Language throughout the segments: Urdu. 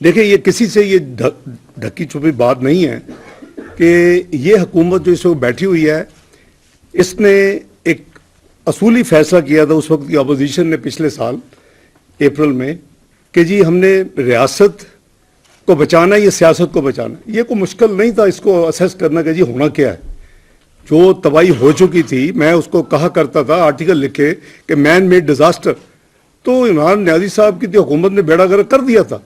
دیکھیں یہ کسی سے یہ ڈھکی چھپی بات نہیں ہے کہ یہ حکومت جو اس وقت بیٹھی ہوئی ہے اس نے ایک اصولی فیصلہ کیا تھا اس وقت کی اپوزیشن نے پچھلے سال اپریل میں کہ جی ہم نے ریاست کو بچانا ہے یا سیاست کو بچانا ہے. یہ کوئی مشکل نہیں تھا اس کو اسیس کرنا کہ جی ہونا کیا ہے. جو تباہی ہو چکی تھی میں اس کو کہا کرتا تھا آرٹیکل لکھے کہ مین میڈ ڈیزاسٹر. تو عمران نیازی صاحب کی تو حکومت نے بیڑا گرک کر دیا تھا.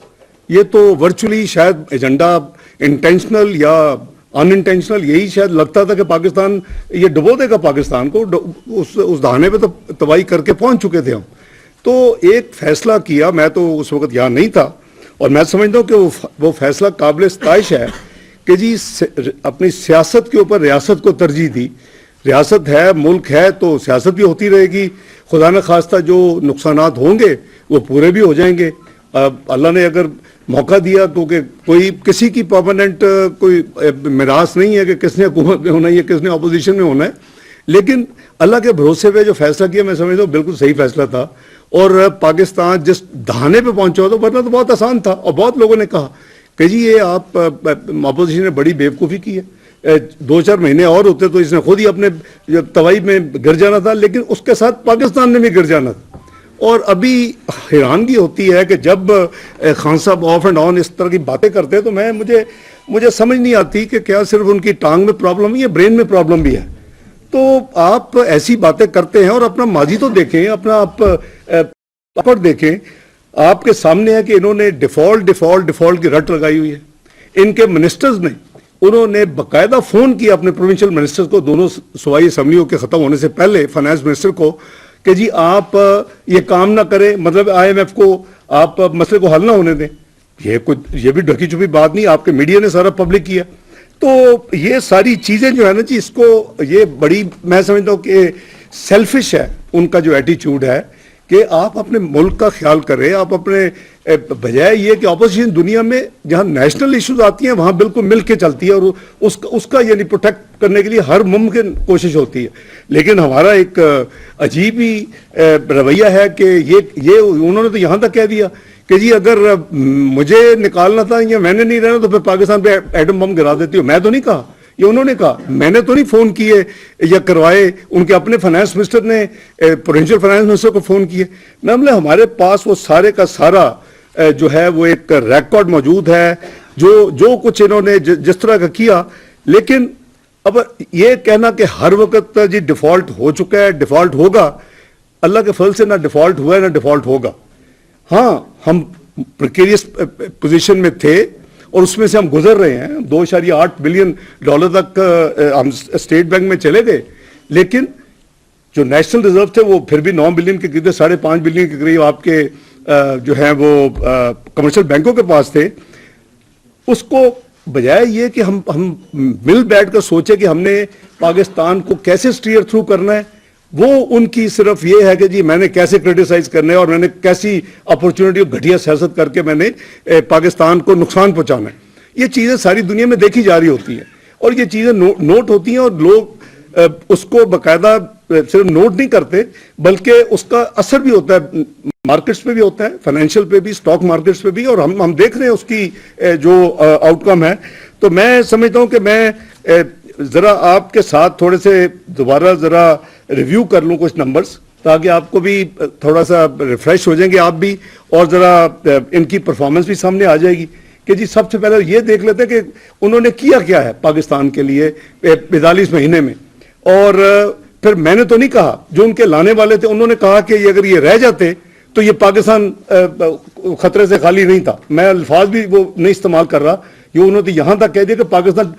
یہ تو ورچولی شاید ایجنڈا انٹینشنل یا ان انٹینشنل یہی شاید لگتا تھا کہ پاکستان یہ ڈبو دے گا پاکستان کو. اس دہانے پہ تو تباہی کر کے پہنچ چکے تھے ہم. تو ایک فیصلہ کیا, میں تو اس وقت یہاں نہیں تھا, اور میں سمجھتا ہوں کہ وہ فیصلہ قابل ستائش ہے کہ جی اپنی سیاست کے اوپر ریاست کو ترجیح دی. ریاست ہے, ملک ہے, تو سیاست بھی ہوتی رہے گی. خدا نہ خواستہ جو نقصانات ہوں گے وہ پورے بھی ہو جائیں گے. اللہ نے اگر موقع دیا, کیونکہ کوئی کسی کی پرماننٹ کوئی میراث نہیں ہے کہ کس نے حکومت میں ہونا ہے یا کس نے اپوزیشن میں ہونا ہے, لیکن اللہ کے بھروسے پہ جو فیصلہ کیا میں سمجھتا ہوں بالکل صحیح فیصلہ تھا. اور پاکستان جس دہانے پہ پہنچا ہو تو ورنہ تو بہت آسان تھا. اور بہت لوگوں نے کہا کہ جی یہ آپ اپوزیشن نے بڑی بیوقوفی کی ہے, 2-4 مہینے اور ہوتے تو اس نے خود ہی اپنے تباہی میں گر جانا تھا, لیکن اس کے ساتھ پاکستان نے بھی گر جانا تھا. اور ابھی حیرانگی ہوتی ہے کہ جب خان صاحب آف اینڈ آن اس طرح کی باتیں کرتے ہیں تو مجھے سمجھ نہیں آتی کہ کیا صرف ان کی ٹانگ میں پرابلم ہے یا برین میں پرابلم بھی ہے. تو آپ ایسی باتیں کرتے ہیں اور اپنا ماضی تو دیکھیں, اپنا آپ دیکھیں. آپ کے سامنے ہے کہ انہوں نے ڈیفالٹ کی رٹ لگائی ہوئی ہے. ان کے منسٹرز نے انہوں نے باقاعدہ فون کیا اپنے پروونشل منسٹرز کو, دونوں صوبائی اسمبلیوں کے ختم ہونے سے پہلے فائنانس منسٹر کو, کہ جی آپ یہ کام نہ کریں, مطلب IMF کو آپ مسئلے کو حل نہ ہونے دیں. یہ بھی ڈھکی چھپی بات نہیں, آپ کے میڈیا نے سارا پبلک کیا. تو یہ ساری چیزیں جو ہے نا جی, اس کو یہ بڑی میں سمجھتا ہوں کہ سیلفش ہے ان کا جو ایٹیچیوڈ ہے کہ آپ اپنے ملک کا خیال کریں. آپ اپنے بجائے یہ کہ اپوزیشن دنیا میں جہاں نیشنل ایشوز آتی ہیں وہاں بالکل مل کے چلتی ہے اور اس کا یعنی پروٹیکٹ کرنے کے لیے ہر ممکن کوشش ہوتی ہے. لیکن ہمارا ایک عجیب ہی رویہ ہے کہ یہ انہوں نے تو یہاں تک کہہ دیا کہ جی اگر مجھے نکالنا تھا یا میں نے نہیں رہنا تو پھر پاکستان پہ ایٹم بم گرا دیتی ہوں. میں تو نہیں کہا, یہ انہوں نے کہا, میں نے تو نہیں فون کیے یا کروائے, ان کے اپنے فائنانس منسٹر نے پروونشل فائنانس منسٹر کو فون کیے. میں ہمارے پاس وہ سارے کا سارا جو ہے وہ ایک ریکارڈ موجود ہے جو کچھ انہوں نے جس طرح کا کیا. لیکن اب یہ کہنا کہ ہر وقت جی ڈیفالٹ ہو چکا ہے, ڈیفالٹ ہوگا, اللہ کے فضل سے نہ ڈیفالٹ ہوا ہے نہ ڈیفالٹ ہوگا. ہاں ہم پریکیریس پوزیشن میں تھے اور اس میں سے ہم گزر رہے ہیں. $2.8 بلین تک ہم اسٹیٹ بینک میں چلے گئے, لیکن جو نیشنل ریزرو تھے وہ پھر بھی 9 بلین کے قریب, 5.5 بلین کے قریب آپ کے جو ہیں وہ کمرشل بینکوں کے پاس تھے. اس کو بجائے یہ کہ ہم مل بیٹھ کر سوچے کہ ہم نے پاکستان کو کیسے اسٹیئر تھرو کرنا ہے, وہ ان کی صرف یہ ہے کہ جی میں نے کیسے کرٹیسائز کرنا ہے اور میں نے کیسی اپرچونٹی اور گھٹیا سیاست کر کے میں نے پاکستان کو نقصان پہنچانا ہے. یہ چیزیں ساری دنیا میں دیکھی جا رہی ہوتی ہیں اور یہ چیزیں نوٹ ہوتی ہیں, اور لوگ اس کو باقاعدہ صرف نوٹ نہیں کرتے بلکہ اس کا اثر بھی ہوتا ہے مارکیٹس پہ بھی ہوتا ہے, فائنینشیل پہ بھی, اسٹاک مارکیٹس پہ بھی, اور ہم دیکھ رہے ہیں اس کی جو آؤٹ کم ہے. تو میں سمجھتا ہوں کہ میں ذرا آپ کے ساتھ تھوڑے سے دوبارہ ذرا ریویو کر لوں کچھ نمبرز, تاکہ آپ کو بھی تھوڑا سا ریفریش ہو جائیں گے آپ بھی, اور ذرا ان کی پرفارمنس بھی سامنے آ جائے گی. کہ جی سب سے پہلے یہ دیکھ لیتے کہ انہوں نے کیا ہے پاکستان کے لیے 45 مہینے میں. اور پھر میں نے تو نہیں کہا, جو ان کے لانے والے تھے انہوں نے کہا کہ اگر یہ رہ جاتے تو یہ پاکستان خطرے سے خالی نہیں تھا. میں الفاظ بھی وہ نہیں استعمال کر رہا, یہ انہوں نے یہاں تک کہہ دیا کہ پاکستان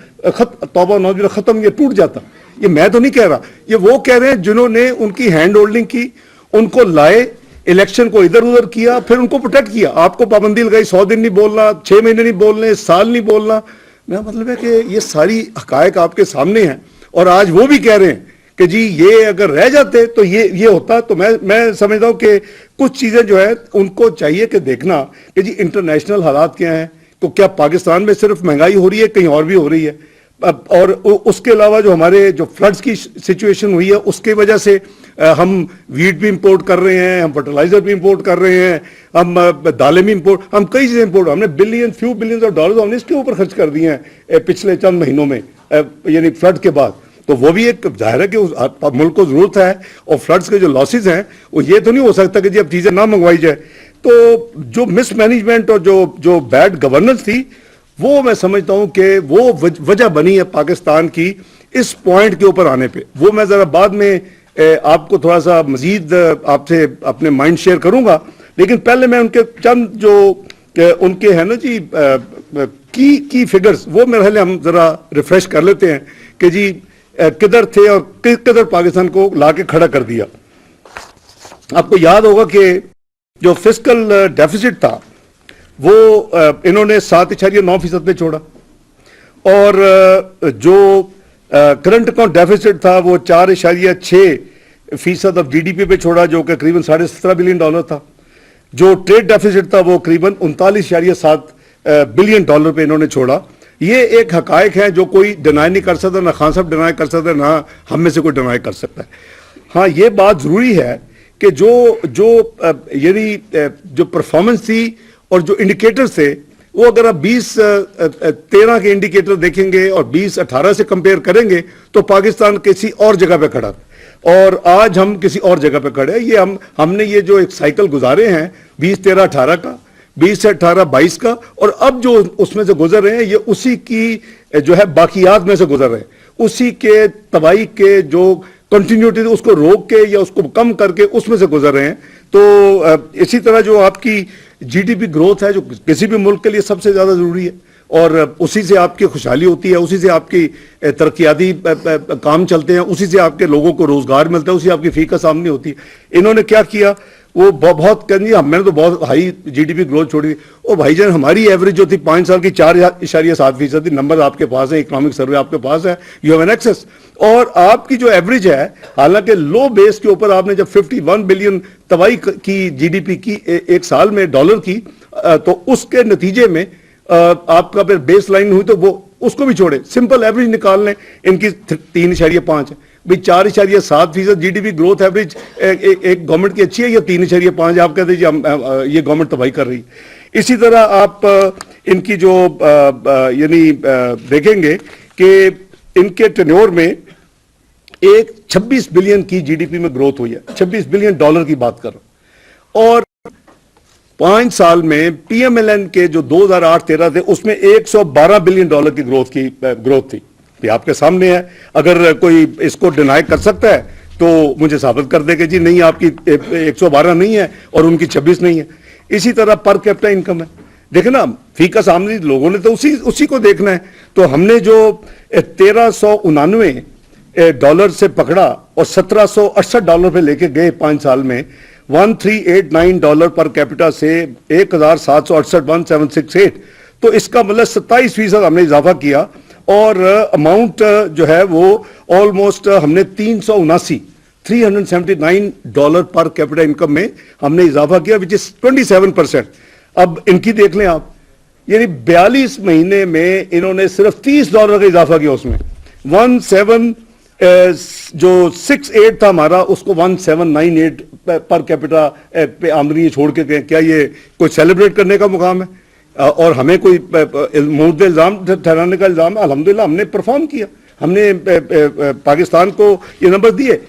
توبہ نوجوان ختم, یہ ٹوٹ جاتا. یہ میں تو نہیں کہہ رہا, یہ وہ کہہ رہے ہیں جنہوں نے ان کی ہینڈ ہولڈنگ کی, ان کو لائے, الیکشن کو ادھر ادھر کیا, پھر ان کو پروٹیکٹ کیا. آپ کو پابندی لگائی 100 دن نہیں بولنا, 6 مہینے نہیں بولنے, سال نہیں بولنا. میرا مطلب ہے کہ یہ ساری حقائق آپ کے سامنے ہیں, اور آج وہ بھی کہہ رہے ہیں کہ جی یہ اگر رہ جاتے تو یہ ہوتا. تو میں سمجھتا ہوں کہ کچھ چیزیں جو ہے ان کو چاہیے کہ دیکھنا کہ جی انٹرنیشنل حالات کیا ہیں. تو کیا پاکستان میں صرف مہنگائی ہو رہی ہے, کہیں اور بھی ہو رہی ہے, اور اس کے علاوہ جو ہمارے جو فلڈز کی سچویشن ہوئی ہے اس کی وجہ سے ہم ویٹ بھی امپورٹ کر رہے ہیں, ہم فرٹیلائزر بھی امپورٹ کر رہے ہیں, ہم دالیں بھی امپورٹ, ہم کئی چیزیں امپورٹ, ہم نے فیو بلینز آف ڈالرز ہم نے اس کے اوپر خرچ کر دیے ہیں پچھلے چند مہینوں میں, یعنی فلڈ کے بعد. تو وہ بھی ایک ظاہر ہے کہ ملک کو ضرورت ہے, اور فلڈز کے جو لاسز ہیں وہ یہ تو نہیں ہو سکتا کہ جی اب چیزیں نہ منگوائی جائے. تو جو مس مینجمنٹ اور جو بیڈ گورننس تھی, وہ میں سمجھتا ہوں کہ وہ وجہ بنی ہے پاکستان کی اس پوائنٹ کے اوپر آنے پہ. وہ میں ذرا بعد میں آپ کو تھوڑا سا مزید آپ سے اپنے مائنڈ شیئر کروں گا, لیکن پہلے میں ان کے چند جو ان کے ہیں نا جی کی فگرز, وہ میرے خیال ہم ذرا ریفریش کر لیتے ہیں کہ جی کدھر تھے اور کدھر پاکستان کو لا کے کھڑا کر دیا. آپ کو یاد ہوگا کہ جو فسکل ڈیفیسٹ تھا وہ انہوں نے 7.9% پہ چھوڑا, اور جو کرنٹ اکاؤنٹ ڈیفیسٹ تھا وہ 4.6% آف GDP پہ چھوڑا, جو کہ قریباً $17.5 بلین تھا. جو ٹریڈ ڈیفیسٹ تھا وہ قریباً $39.7 بلین پہ انہوں نے چھوڑا. یہ ایک حقائق ہے جو کوئی ڈینائی نہیں کر سکتا, نہ خان صاحب ڈینائی کر سکتا, نہ ہم میں سے کوئی ڈینائی کر سکتا ہے. ہاں یہ بات ضروری ہے کہ یعنی جو پرفارمنس تھی اور جو انڈیکیٹرز تھے, وہ اگر آپ 2013 کے انڈیکیٹر دیکھیں گے اور 2018 سے کمپیئر کریں گے تو پاکستان کسی اور جگہ پہ کھڑا, اور آج ہم کسی اور جگہ پہ کھڑے ہیں. یہ ہم نے یہ جو ایک سائیکل گزارے ہیں 2013-18 کا, 20 سے 18-22 کا, اور اب جو اس میں سے گزر رہے ہیں یہ اسی کی جو ہے باقیات میں سے گزر رہے ہیں, اسی کے تباہی کے جو کنٹینیوٹی اس کو روک کے یا اس کو کم کر کے اس میں سے گزر رہے ہیں. تو اسی طرح جو آپ کی GDP گروتھ ہے جو کسی بھی ملک کے لیے سب سے زیادہ ضروری ہے, اور اسی سے آپ کی خوشحالی ہوتی ہے, اسی سے آپ کی ترقیاتی کام چلتے ہیں, اسی سے آپ کے لوگوں کو روزگار ملتا ہے, اسی آپ کی فی کا سامنے ہوتی ہے. انہوں نے کیا کیا, وہ بہت کہہ دیا میں نے تو بہت ہائی GDP گروتھ چھوڑی. او بھائی جان, ہماری ایوریج جو تھی 5 سال کی 4.7% تھی. نمبر آپ کے پاس ہے, اکنامک سروے آپ کے پاس ہے, یو ہیو این ایکسس. اور آپ کی جو ایوریج ہے, حالانکہ لو بیس کے اوپر آپ نے جب 51 بلین تباہی کی GDP کی ایک سال میں ڈالر کی, تو اس کے نتیجے میں آپ کا پھر بیس لائن ہوئی تو وہ اس کو بھی چھوڑے, سمپل ایوریج نکال لیں. ان کی 3.5 ہے بھائی, 4.7% GDP گروتھ ایوریج ایک گورنمنٹ کی اچھی ہے, یا 3.5 آپ کہتے ہیں یہ گورنمنٹ تباہی کر رہی. اسی طرح آپ ان کی جو یعنی دیکھیں گے کہ ان کے ٹینیور میں ایک 26 بلین کی GDP میں گروتھ ہوئی ہے, $26 بلین کی بات کر رہا ہوں. اور 5 سال میں PMLN کے جو 2008-13 تھے اس میں $112 بلین کی گروتھ تھی. یہ آپ کے سامنے ہے, اگر کوئی اس کو ڈینائی کر سکتا ہے تو مجھے ثابت کر دے کہ جی نہیں آپ کی 112 نہیں ہے اور ان کی 26 نہیں ہے. اسی طرح پر کیپٹا انکم ہے, دیکھیں نا فی کا سامنے لوگوں نے تو اسی کو دیکھنا ہے. تو ہم نے جو $1399 سے پکڑا اور $1768 پہ لے کے گئے 5 سال میں, $1389 پر کیپٹا سے 1768 تو اس کا مطلب 27% ہم نے اضافہ کیا, اور اماؤنٹ جو ہے وہ آلموسٹ ہم نے $379 پر کیپٹا انکم میں ہم نے اضافہ کیا, وچ از 27%. اب ان کی دیکھ لیں آپ, یعنی 42 مہینے میں انہوں نے صرف $30 کا اضافہ کیا. اس میں 68 تھا ہمارا, اس کو 1798 پر کیپٹا پہ آمدنی چھوڑ کے گئے. کیا یہ کوئی سیلیبریٹ کرنے کا مقام ہے اور ہمیں کوئی مورد الزام ٹھہرانے کا الزام ہے؟ الحمدللہ ہم نے پرفارم کیا, ہم نے پاکستان کو یہ نمبر دیے.